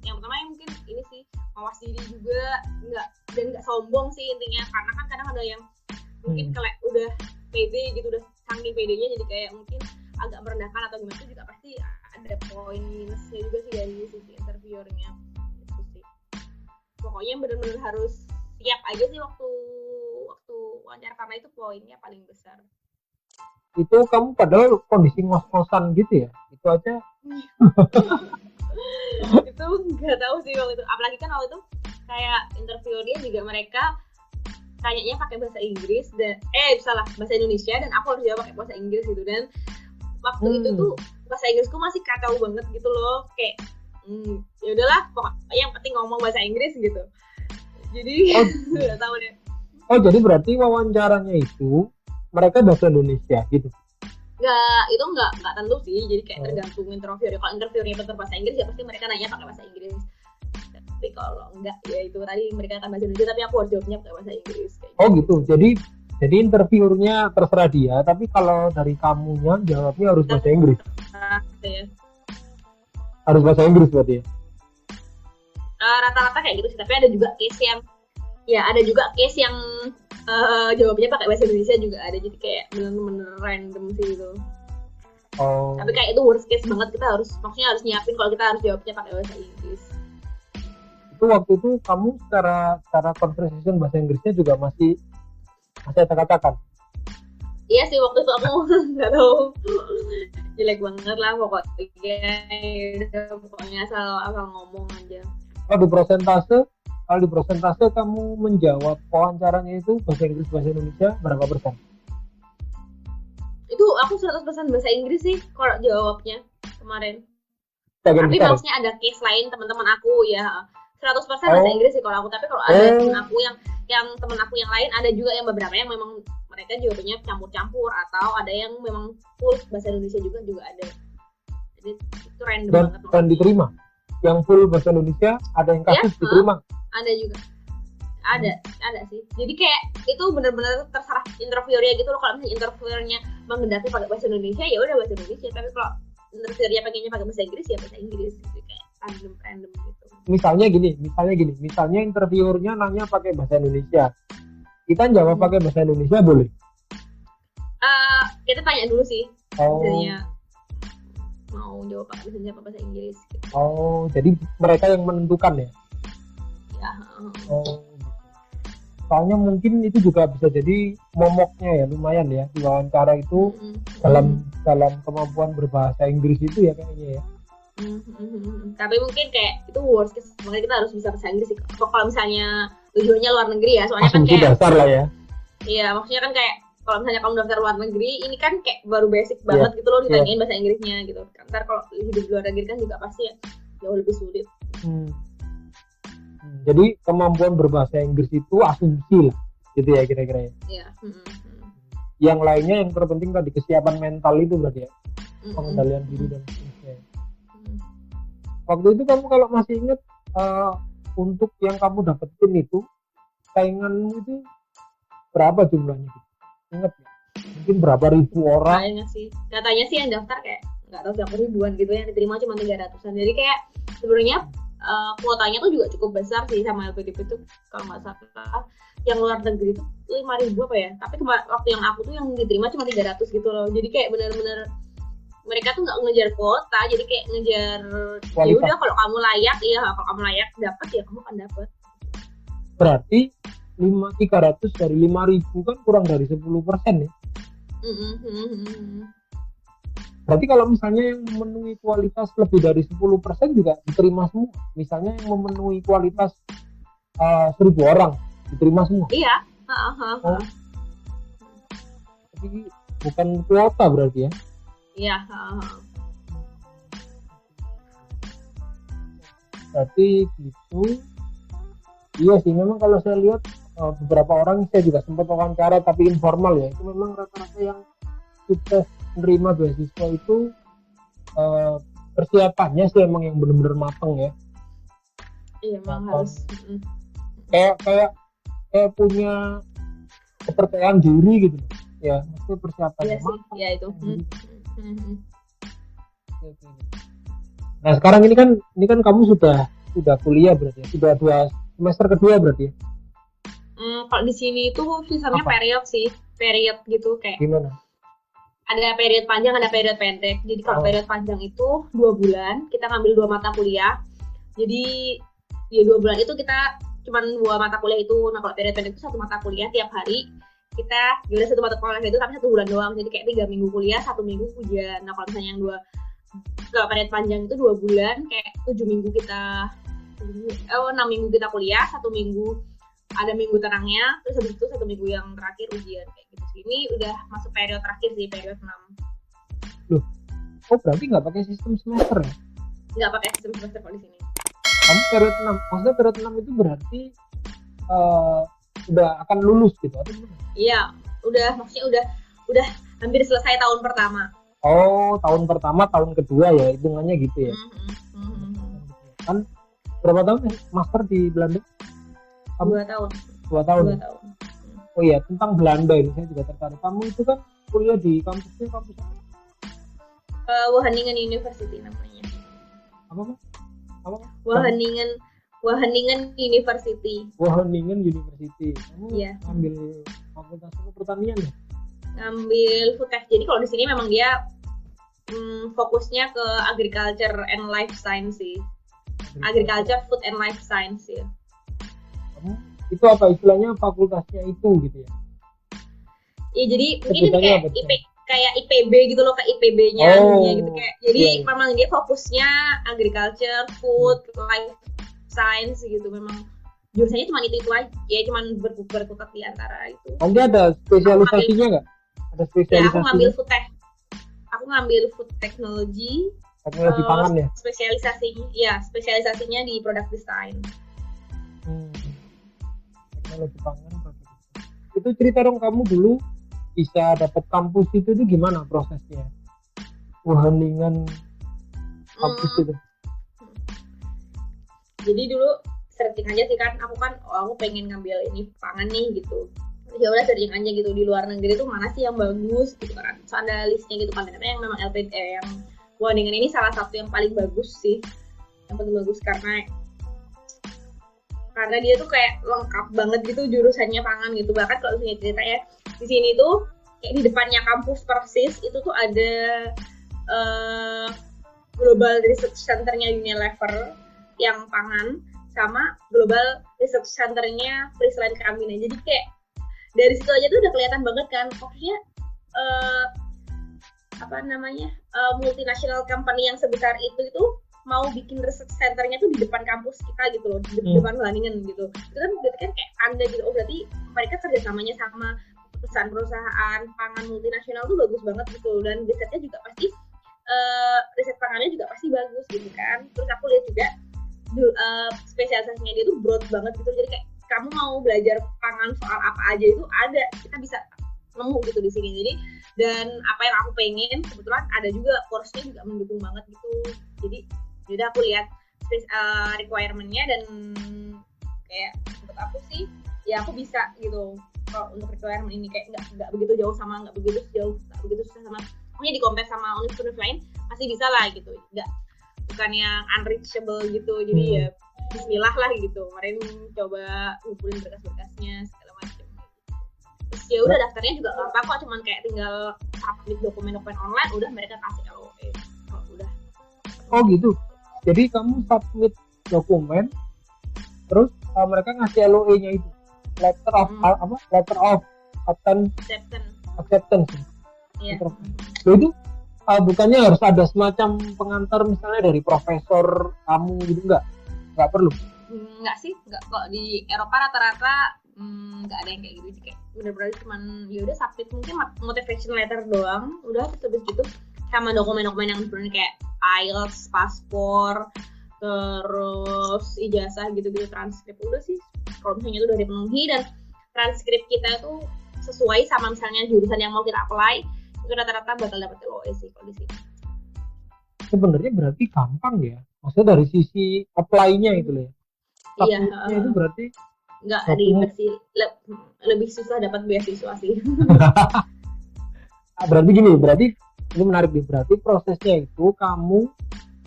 [SPEAKER 2] yang pertama yang mungkin ini sih, mawas diri juga, nggak sombong sih intinya, karena kan kadang ada yang mungkin kayak udah pede gitu, udah saking pedenya jadi kayak mungkin agak merendahkan atau gimana, itu juga pasti ada poin minusnya juga sih dari sisi interviewernya gitu sih. Pokoknya benar-benar harus siap aja sih waktu wawancara, karena itu poinnya paling besar.
[SPEAKER 1] Itu kamu padahal kondisi ngos-ngosan gitu ya, itu aja
[SPEAKER 2] itu nggak tahu sih waktu itu, apalagi kan waktu itu kayak interviewernya juga mereka tanyanya pakai bahasa Inggris dan bahasa Indonesia, dan aku harus jawab pakai bahasa Inggris gitu, dan waktu itu tuh bahasa Inggrisku masih kacau banget gitu loh, kayak ya udahlah pokoknya yang penting ngomong bahasa Inggris gitu. Jadi nggak tahu deh.
[SPEAKER 1] Jadi berarti wawancaranya itu mereka bahasa Indonesia gitu.
[SPEAKER 2] Nggak tentu sih, jadi kayak
[SPEAKER 1] Oh.
[SPEAKER 2] tergantung interviewer. Kalau interviewernya betul bahasa Inggris ya pasti mereka nanya pakai bahasa Inggris. Tapi kalau enggak ya itu tadi mereka akan bahasa Indonesia tapi aku harus jawabnya pakai bahasa Inggris kayak
[SPEAKER 1] Oh gitu. Jadi interviewernya terserah dia, tapi kalau dari kamunya jawabnya harus bahasa Inggris.
[SPEAKER 2] ya.
[SPEAKER 1] Harus bahasa Inggris berarti ya.
[SPEAKER 2] Rata-rata kayak gitu sih, tapi ada juga case yang jawabnya pakai bahasa Indonesia juga ada, jadi kayak bener-bener random sih itu.
[SPEAKER 1] Oh.
[SPEAKER 2] Tapi kayak itu worst case banget, kita maksudnya harus nyiapin kalau kita harus jawabnya pakai bahasa Inggris.
[SPEAKER 1] Itu waktu itu kamu secara conversation bahasa Inggrisnya juga masih acak-acakan.
[SPEAKER 2] Iya sih, waktu itu aku nggak tahu, jelek banget lah pokoknya asal ngomong aja.
[SPEAKER 1] Kalau di prosentase kamu menjawab wawancaranya itu bahasa Inggris bahasa Indonesia berapa persen?
[SPEAKER 2] Itu aku 100% bahasa Inggris sih kalau jawabnya kemarin.
[SPEAKER 1] Bagian
[SPEAKER 2] Tapi
[SPEAKER 1] besar.
[SPEAKER 2] maksudnya ada case lain teman-teman aku ya 100% bahasa Inggris sih kalau aku. Tapi kalau ada teman aku yang teman aku yang lain, ada juga yang beberapa yang memang mereka jawabannya campur-campur, atau ada yang memang full bahasa Indonesia juga ada. Jadi itu random banget.
[SPEAKER 1] Dan diterima. Yang full bahasa Indonesia ada yang kasus ya, diterima.
[SPEAKER 2] Ada juga. Ada sih. Jadi kayak itu benar-benar terserah interviewernya gitu loh. Kalau misalnya interviewernya menghendaki pakai bahasa Indonesia ya udah bahasa Indonesia. Tapi kalau interviewernya pengennya pakai bahasa Inggris ya bahasa Inggris gitu, kayak random gitu. Misalnya
[SPEAKER 1] interviewernya nanya pakai bahasa Indonesia, kita jawab pakai bahasa Indonesia boleh?
[SPEAKER 2] Kita tanya dulu sih, misalnya mau jawab pakai bahasa Inggris gitu.
[SPEAKER 1] Oh, jadi mereka yang menentukan ya?
[SPEAKER 2] Ya.
[SPEAKER 1] Oh, soalnya mungkin itu juga bisa jadi momoknya ya, lumayan ya di wawancara itu dalam kemampuan berbahasa Inggris itu ya kayaknya ya.
[SPEAKER 2] Tapi mungkin kayak itu worst case, makanya kita harus bisa bahasa Inggris sih. Kalau misalnya tujuannya luar negeri ya, soalnya kan kayak
[SPEAKER 1] dasar lah ya.
[SPEAKER 2] Iya, maksudnya kan kayak kalau misalnya kamu daftar luar negeri, ini kan kayak baru basic banget gitu loh ditanyain bahasa Inggrisnya gitu. Ntar kalau hidup di luar negeri kan juga pasti ya jauh lebih sulit.
[SPEAKER 1] Jadi kemampuan berbahasa Inggris itu asumsi lah, gitu ya kira-kira ya.
[SPEAKER 2] Iya.
[SPEAKER 1] Yang lainnya yang terpenting tadi kesiapan mental itu berarti ya, pengendalian diri dan seterusnya. Waktu itu kamu kalau masih ingat untuk yang kamu dapetin itu sainganmu itu berapa jumlahnya? Ingat ya? Mungkin berapa ribu orang?
[SPEAKER 2] Katanya sih yang daftar kayak nggak tahu berapa ribuan gitu, yang diterima cuma 300-an. Jadi kayak sebenarnya kuotanya tuh juga cukup besar sih sama LPDP tuh kalau nggak salah. Yang luar negeri itu 5.000 apa ya, tapi waktu yang aku tuh yang diterima cuma 300 gitu loh. Jadi kayak benar-benar mereka tuh nggak ngejar kuota, jadi kayak ngejar ya udah kalau kamu layak dapat ya kamu akan dapat.
[SPEAKER 1] Berarti 300 dari 5.000 kan kurang dari 10% ya. Berarti kalau misalnya yang memenuhi kualitas lebih dari 10% juga diterima semua. Misalnya yang memenuhi kualitas 1.000 orang diterima semua.
[SPEAKER 2] Iya.
[SPEAKER 1] Jadi bukan kuota berarti ya?
[SPEAKER 2] Iya.
[SPEAKER 1] Berarti gitu. Iya sih, memang kalau saya lihat beberapa orang, saya juga sempat wawancara tapi informal ya, itu memang rata-rata yang sukses menerima beasiswa itu persiapannya sih emang yang benar-benar matang ya.
[SPEAKER 2] Iya, memang harus
[SPEAKER 1] kayak punya kepercayaan diri gitu ya, maksudnya persiapannya matang.
[SPEAKER 2] Iya itu.
[SPEAKER 1] Nah sekarang ini kan kamu sudah kuliah berarti ya, sudah 2 semester kedua berarti ya.
[SPEAKER 2] Kalau di sini itu sistemnya period gitu kayak.
[SPEAKER 1] Gimana?
[SPEAKER 2] Ada period panjang, ada period pendek. Jadi kalau period panjang itu 2 bulan, kita ngambil 2 mata kuliah. Jadi ya 2 bulan itu kita cuma 2 mata kuliah itu. Nah kalau period pendek itu 1 mata kuliah tiap hari. Kita gila 1 mata kuliah itu tapi 1 bulan doang. Jadi kayak 3 minggu kuliah, 1 minggu ujian. Nah kalau misalnya yang kalau period panjang itu 2 bulan, kayak 7 minggu kita 6 minggu kita kuliah, 1 minggu ada minggu tenangnya, terus habis itu 1 minggu yang terakhir ujian kayak gitu. Ini udah masuk periode terakhir sih, periode 6.
[SPEAKER 1] Loh, berarti nggak pakai sistem semester ya?
[SPEAKER 2] Nggak pakai sistem semester kalau di sini.
[SPEAKER 1] Kamu periode 6, maksudnya periode 6 itu berarti udah akan lulus gitu atau gimana?
[SPEAKER 2] Iya, maksudnya udah udah hampir selesai tahun pertama.
[SPEAKER 1] Oh, tahun pertama, tahun kedua ya, hitungannya gitu ya. Kan berapa tahun ya master di Belanda?
[SPEAKER 2] 2 tahun.
[SPEAKER 1] 2 tahun.
[SPEAKER 2] 2 tahun.
[SPEAKER 1] Oh iya, tentang Belanda ini saya juga tertarik. Kamu itu kan kuliah di kampus apa?
[SPEAKER 2] Wageningen University namanya.
[SPEAKER 1] Apa?
[SPEAKER 2] Wageningen University.
[SPEAKER 1] Wageningen University. Kamu ngambil fakultas pertanian ya?
[SPEAKER 2] Ngambil food tech. Jadi kalau di sini memang dia fokusnya ke agriculture and life science sih. Agriculture, food and life science ya.
[SPEAKER 1] Itu apa istilahnya fakultasnya itu gitu ya?
[SPEAKER 2] Iya, jadi mungkin kayak IPB gitu loh, kayak IPB-nya gitu kayak. Jadi memang dia fokusnya agriculture, food, life science gitu. Memang jurusannya cuma itu aja, ya cuma berkutat di antara itu.
[SPEAKER 1] Nanti ada spesialisasinya nggak? Ada spesialisasi?
[SPEAKER 2] Ya, aku ngambil food tech. Aku ngambil food technology.
[SPEAKER 1] Teknologi pangan ya?
[SPEAKER 2] Spesialisasinya di product design.
[SPEAKER 1] Teknologi pangan, product design. Itu cerita dong, kamu dulu bisa dapat kampus itu gimana prosesnya? Wageningen kampus itu.
[SPEAKER 2] Jadi dulu searching aja sih kan, aku pengen ngambil ini pangan nih gitu. Ya udah searching aja gitu di luar negeri tuh mana sih yang bagus gitu kan. So ada listnya gitu kan, ternyata yang memang yang Wageningen ini salah satu yang paling bagus sih. Yang paling bagus karena dia tuh kayak lengkap banget gitu jurusannya pangan gitu. Bahkan kalau punya cerita ya, di sini tuh kayak di depannya kampus persis itu tuh ada Global Research Center-nya Unilever yang pangan sama Global Research Center-nya Friesland Campina. Jadi kayak dari situ aja tuh udah kelihatan banget kan, maksudnya multinational company yang sebesar itu mau bikin research centernya tuh di depan kampus kita gitu loh, di depan Wageningen gitu. Itu kan berarti kan kayak tanda gitu, oh berarti mereka kerjasamanya sama perusahaan pangan multinasional tuh bagus banget gitu, dan risetnya juga pasti riset pangannya juga pasti bagus gitu kan. Terus aku lihat juga spesialisasinya dia tuh broad banget gitu, jadi kayak kamu mau belajar pangan soal apa aja itu ada, kita bisa nemu gitu di sini. Jadi dan apa yang aku pengen kebetulan ada juga course-nya juga mendukung banget gitu. Jadi aku lihat requirement-nya dan kayak menurut aku sih ya aku bisa gitu. Kalau untuk requirement ini kayak nggak begitu jauh sama, nggak begitu susah sama, pokoknya di compare sama universitas lain masih bisa lah gitu, bukan yang unreachable gitu. Jadi ya bismillah lah gitu, kemarin coba ngumpulin berkas-berkasnya segala macam. Terus ya udah daftarnya juga gampang kok, cuman kayak tinggal submit dokumen-dokumen online, udah mereka kasih LOE. Udah.
[SPEAKER 1] Oh gitu. Jadi kamu submit dokumen, terus mereka ngasih LOE-nya itu, letter of acceptance.
[SPEAKER 2] Iya.
[SPEAKER 1] Itu bukannya harus ada semacam pengantar misalnya dari profesor kamu gitu, nggak perlu?
[SPEAKER 2] Nggak sih, nggak kok. Di Eropa rata-rata nggak ada yang kayak gitu, kayak bener-bener cuman ya udah submit mungkin motivation letter doang, udah terus gitu sama dokumen-dokumen yang sebenarnya kayak IELTS, paspor, terus ijazah gitu-gitu, transkrip, udah sih. Kalau misalnya itu udah dipenuhi dan transkrip kita tuh sesuai sama misalnya jurusan yang mau kita apply, itu rata-rata bakal dapat LOE sih kalau di sini.
[SPEAKER 1] Sebenarnya berarti gampang ya, maksudnya dari sisi apply-nya itu loh ya.
[SPEAKER 2] Iya.
[SPEAKER 1] Itu berarti
[SPEAKER 2] nggak ribet sih, lebih susah dapat beasiswa sih.
[SPEAKER 1] Berarti ini menarik nih, berarti prosesnya itu kamu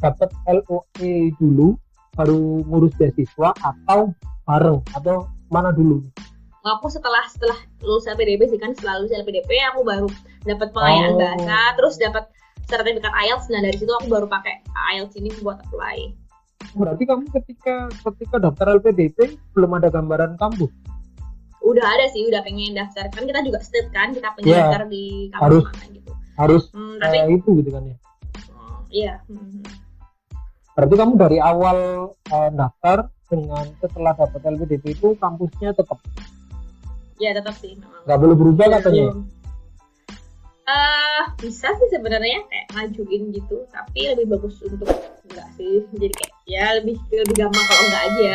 [SPEAKER 1] dapat LOE dulu baru ngurus beasiswa atau bareng atau mana dulu?
[SPEAKER 2] Aku setelah lulus LPDP sih kan, setelah lulus LPDP aku baru dapat pengayaan bahasa, terus dapat sertifikat IELTS. Nah dari situ aku baru pakai IELTS ini buat apply.
[SPEAKER 1] Berarti kamu ketika daftar LPDP belum ada gambaran kampus?
[SPEAKER 2] Udah ada sih, udah pengen daftar kan, kita juga state kan, kita pengen daftar di kampus mana gitu.
[SPEAKER 1] Harus itu gitu kan ya?
[SPEAKER 2] Iya.
[SPEAKER 1] Berarti kamu dari awal daftar dengan setelah dapat LPDP itu kampusnya tetap?
[SPEAKER 2] Ya tetap sih memang.
[SPEAKER 1] Nggak boleh berubah katanya?
[SPEAKER 2] Bisa sih sebenarnya kayak ngajuin gitu, tapi lebih bagus untuk enggak sih. Jadi kayak ya lebih gampang kalau enggak aja.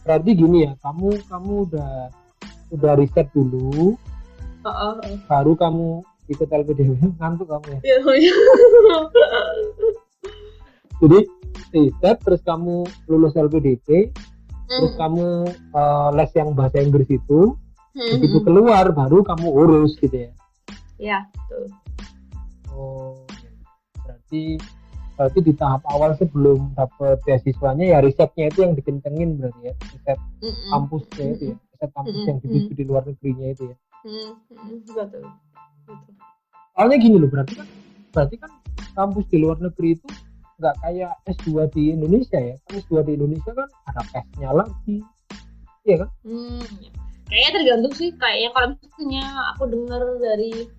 [SPEAKER 1] Berarti gini ya, kamu udah riset dulu, baru kamu ikut LPDP. Ngantuk kamu ya.
[SPEAKER 2] Iya.
[SPEAKER 1] Jadi riset terus kamu lulus LPDP, terus kamu les yang bahasa Inggris itu, begitu keluar baru kamu urus gitu ya.
[SPEAKER 2] Iya, betul.
[SPEAKER 1] Oh, berarti di tahap awal sebelum dapat beasiswanya ya risetnya itu yang dikencengin berarti ya, riset kampusnya itu ya, riset kampus yang dituju di luar negerinya itu ya.
[SPEAKER 2] Betul.
[SPEAKER 1] Soalnya gini loh, berarti kan kampus di luar negeri itu nggak kayak S2 di Indonesia ya. S2 di Indonesia kan ada tesnya lagi, iya kan?
[SPEAKER 2] Kayaknya tergantung sih. Kayaknya kalau misalnya aku dengar dari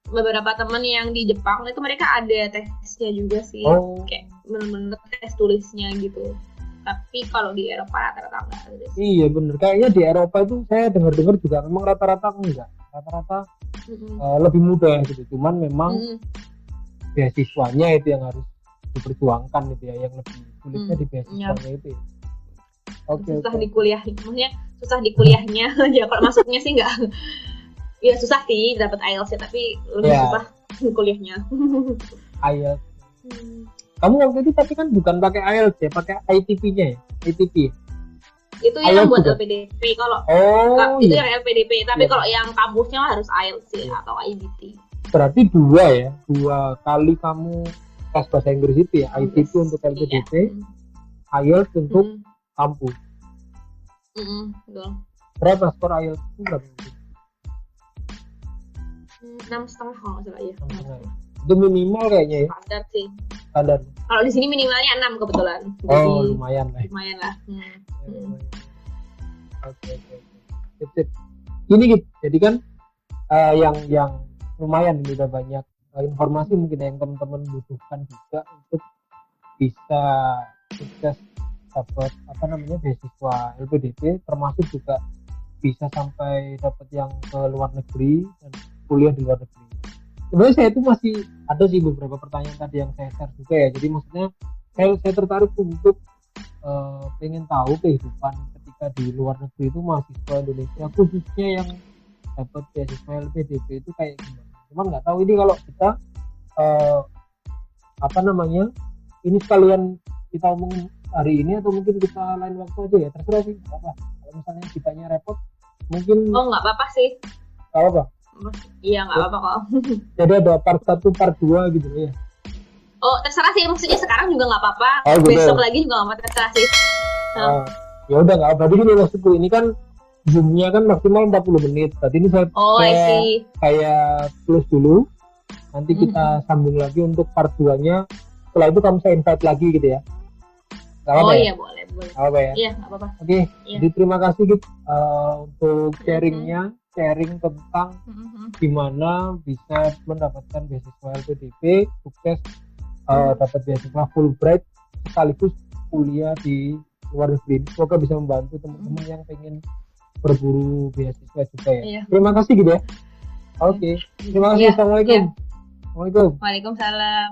[SPEAKER 2] beberapa teman yang di Jepang itu mereka ada tesnya juga sih. Kayak bener-bener tes tulisnya gitu. Tapi kalau di Eropa rata-rata enggak ada.
[SPEAKER 1] Iya bener. Kayaknya di Eropa itu saya dengar-dengar juga memang rata-rata enggak. Rata-rata lebih mudah gitu. Cuman memang beasiswanya itu yang harus diperjuangkan gitu ya, yang lebih sulitnya di beasiswanya itu ya.
[SPEAKER 2] Susah di kuliah, maksudnya susah di kuliahnya aja. Kalau masuknya sih enggak, ya susah sih dapat IELTS ya, tapi lebih susah kuliahnya.
[SPEAKER 1] IELTS. Kamu waktu itu tapi kan bukan pakai IELTS ya, pakai ITP-nya ya, ITP.
[SPEAKER 2] Itu yang buat juga? LPDP kalau itu yang LPDP, tapi kalau yang kampusnya harus IELTS ya, atau IBT.
[SPEAKER 1] Berarti dua kali kamu tes bahasa Inggris itu ya, ITP untuk LPDP, IELTS untuk kampus.
[SPEAKER 2] Betul.
[SPEAKER 1] Berapa skor IELTS itu berapa?
[SPEAKER 2] 6,5 kalau nggak salah ya.
[SPEAKER 1] Itu minimal kayaknya ya.
[SPEAKER 2] Standar sih.
[SPEAKER 1] Standar.
[SPEAKER 2] Kalau di sini minimalnya 6 kebetulan.
[SPEAKER 1] Jadi, lumayan lah.
[SPEAKER 2] Lumayan lah.
[SPEAKER 1] Oke. Ini gitu. Jadi kan yang lumayan ini udah banyak informasi mungkin yang teman-teman butuhkan juga untuk bisa sukses dapat beasiswa LPDP, termasuk juga bisa sampai dapat yang ke luar negeri dan kuliah di luar negeri. Sebenarnya saya itu masih ada sih beberapa pertanyaan tadi yang saya share juga ya. Jadi maksudnya saya tertarik untuk pengen tahu kehidupan ketika di luar negeri itu mahasiswa Indonesia khususnya yang dapat beasiswa LPDP itu kayak gimana. Cuman nggak tahu ini kalau kita ini sekalian kita omongin hari ini atau mungkin kita lain waktu aja ya, terserah sih apa. Kalau misalnya kitanya repot mungkin
[SPEAKER 2] nggak apa-apa sih.
[SPEAKER 1] Nggak apa-apa.
[SPEAKER 2] Iya nggak apa-apa kok.
[SPEAKER 1] Jadi ada part 1, part 2 gitu ya.
[SPEAKER 2] Oh terserah sih, maksudnya sekarang juga nggak apa-apa.
[SPEAKER 1] Besok
[SPEAKER 2] lagi juga nggak apa-apa, terserah sih.
[SPEAKER 1] Ya udah nggak apa-apa. Jadi gini maksudku, ini kan zoomnya kan maksimal 40 menit. Berarti ini saya kayak close dulu. Nanti kita sambung lagi untuk part 2-nya. Setelah itu kamu saya invite lagi gitu ya.
[SPEAKER 2] Iya boleh.
[SPEAKER 1] Apa ya?
[SPEAKER 2] Iya nggak apa-apa.
[SPEAKER 1] Oke. Jadi terima kasih gitu untuk sharing tentang gimana bisa mendapatkan beasiswa LPDP, sukses dapat beasiswa Fulbright sekaligus kuliah di luar negeri. Semoga bisa membantu teman-teman yang pengen berburu beasiswa juga ya.
[SPEAKER 2] Iya.
[SPEAKER 1] Terima kasih gitu ya. Oke. Terima kasih. Assalamualaikum.
[SPEAKER 2] Waalaikumsalam.